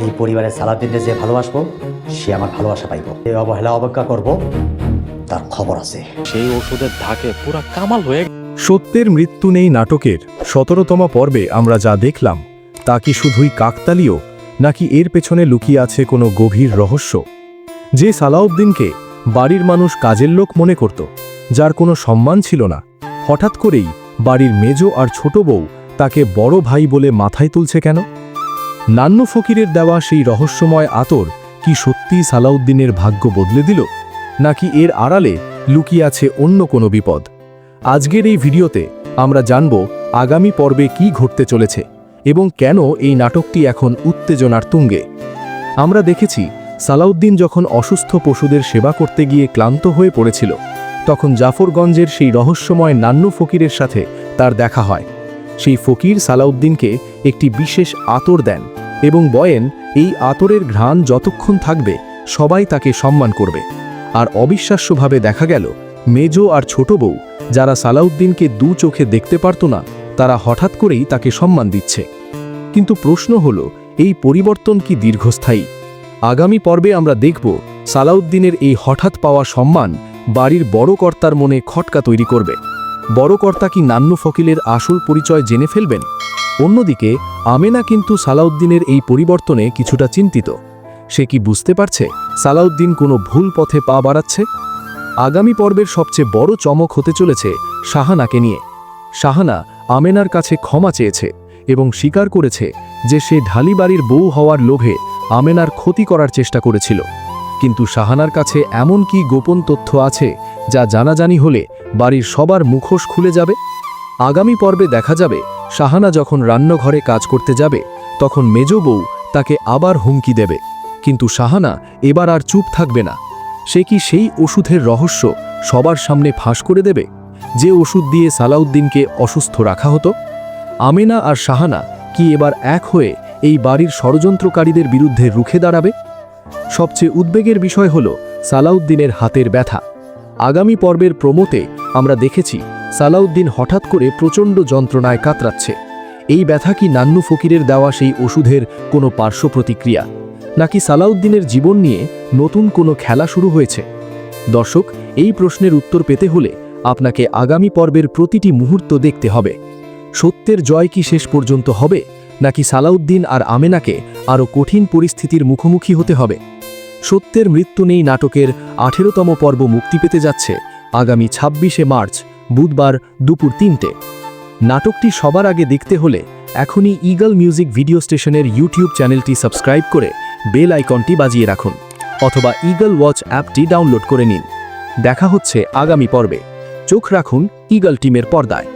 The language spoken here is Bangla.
এই পরিবারের সালাউদ্দিনকে যে ভালোবাসবো সে আমার ভালোবাসা পাইব। এই অবহেলা অবজ্ঞা করব তার খবর আছে। সেই ওষুধের ধাকে পুরা কামাল হয়ে সত্যের মৃত্যু নেই নাটকের ১৭তম পর্বে আমরা যা দেখলাম তা কি শুধুই কাকতালীয়, নাকি এর পেছনে লুকিয়ে আছে কোনো গভীর রহস্য? যে সালাউদ্দিনকে বাড়ির মানুষ কাজের লোক মনে করত, যার কোনো সম্মান ছিল না, হঠাৎ করেই বাড়ির মেজ আর ছোট বউ তাকে বড় ভাই বলে মাথায় তুলছে কেন? নান্নু ফকিরের দেওয়া সেই রহস্যময় আতর কি সত্যিই সালাউদ্দিনের ভাগ্য বদলে দিল, নাকি এর আড়ালে লুকিয়ে আছে অন্য কোনো বিপদ? আজকের এই ভিডিওতে আমরা জানব আগামী পর্বে কি ঘটতে চলেছে এবং কেন এই নাটকটি এখন উত্তেজনার তুঙ্গে। আমরা দেখেছি সালাউদ্দিন যখন অসুস্থ পশুদের সেবা করতে গিয়ে ক্লান্ত হয়ে পড়েছিল, তখন জাফরগঞ্জের সেই রহস্যময় নান্নু ফকিরের সাথে তার দেখা হয়। সেই ফকির সালাউদ্দিনকে একটি বিশেষ আতর দেন এবং বলেন এই আতরের ঘ্রাণ যতক্ষণ থাকবে সবাই তাকে সম্মান করবে। আর অবিশ্বাস্যভাবে দেখা গেল মেজ আর ছোট বউ, যারা সালাউদ্দিনকে দু চোখে দেখতে পারত না, তারা হঠাৎ করেই তাকে সম্মান দিচ্ছে। কিন্তু প্রশ্ন হল, এই পরিবর্তন কি দীর্ঘস্থায়ী? আগামী পর্বে আমরা দেখব সালাউদ্দিনের এই হঠাৎ পাওয়া সম্মান বাড়ির বড় কর্তার মনে খটকা তৈরি করবে। বড় কর্তা কি নান্নু ফকিরের আসল পরিচয় জেনে ফেলবেন? অন্যদিকে আমেনা কিন্তু সালাউদ্দিনের এই পরিবর্তনে কিছুটা চিন্তিত। সে কি বুঝতে পারছে সালাউদ্দিন কোনো ভুল পথে পা বাড়াচ্ছে? আগামী পর্বের সবচেয়ে বড় চমক হতে চলেছে শাহানাকে নিয়ে। শাহানা আমেনার কাছে ক্ষমা চেয়েছে এবং স্বীকার করেছে যে সে ঢালি বাড়ির বউ হওয়ার লোভে আমেনার ক্ষতি করার চেষ্টা করেছিল। কিন্তু শাহানার কাছে এমন কি গোপন তথ্য আছে যা জানাজানি হলে বাড়ির সবার মুখোশ খুলে যাবে? আগামী পর্বে দেখা যাবে শাহানা যখন রান্নাঘরে কাজ করতে যাবে, তখন মেজ বউ তাকে আবার হুমকি দেবে। কিন্তু শাহানা এবার আর চুপ থাকবে না। সে কি সেই ওষুধের রহস্য সবার সামনে ফাঁস করে দেবে, যে ওষুধ দিয়ে সালাউদ্দিনকে অসুস্থ রাখা হতো? আমেনা আর শাহানা কি এবার এক হয়ে এই বাড়ির ষড়যন্ত্রকারীদের বিরুদ্ধে রুখে দাঁড়াবে? সবচেয়ে উদ্বেগের বিষয় হল সালাউদ্দিনের হাতের ব্যথা। আগামী পর্বের প্রোমোতে আমরা দেখেছি সালাউদ্দিন হঠাৎ করে প্রচণ্ড যন্ত্রণায় কাতরাচ্ছে। এই ব্যথা কি নান্নু ফকিরের দেওয়া সেই ওষুধের কোনো পার্শ্ব প্রতিক্রিয়া, নাকি সালাউদ্দিনের জীবন নিয়ে নতুন কোনো খেলা শুরু হয়েছে? দর্শক, এই প্রশ্নের উত্তর পেতে হলে আপনাকে আগামী পর্বের প্রতিটি মুহূর্ত দেখতে হবে। সত্যের জয় কি শেষ পর্যন্ত হবে, নাকি সালাউদ্দিন আর আমেনাকে আরও কঠিন পরিস্থিতির মুখোমুখি হতে হবে? সত্যের মৃত্যু নেই নাটকের 18তম পর্ব মুক্তি পেতে যাচ্ছে আগামী 26শে মার্চ বুধবার দুপুর 3টে। নাটকটি সবার আগে দেখতে হলে এখনই ইগল মিউজিক ভিডিও স্টেশনের ইউটিউব চ্যানেলটি সাবস্ক্রাইব করে বেল আইকনটি বাজিয়ে রাখুন, অথবা ইগল ওয়াচ অ্যাপটি ডাউনলোড করে নিন। দেখা হচ্ছে আগামী পর্বে। চোখ রাখুন ইগল টিমের পর্দায়।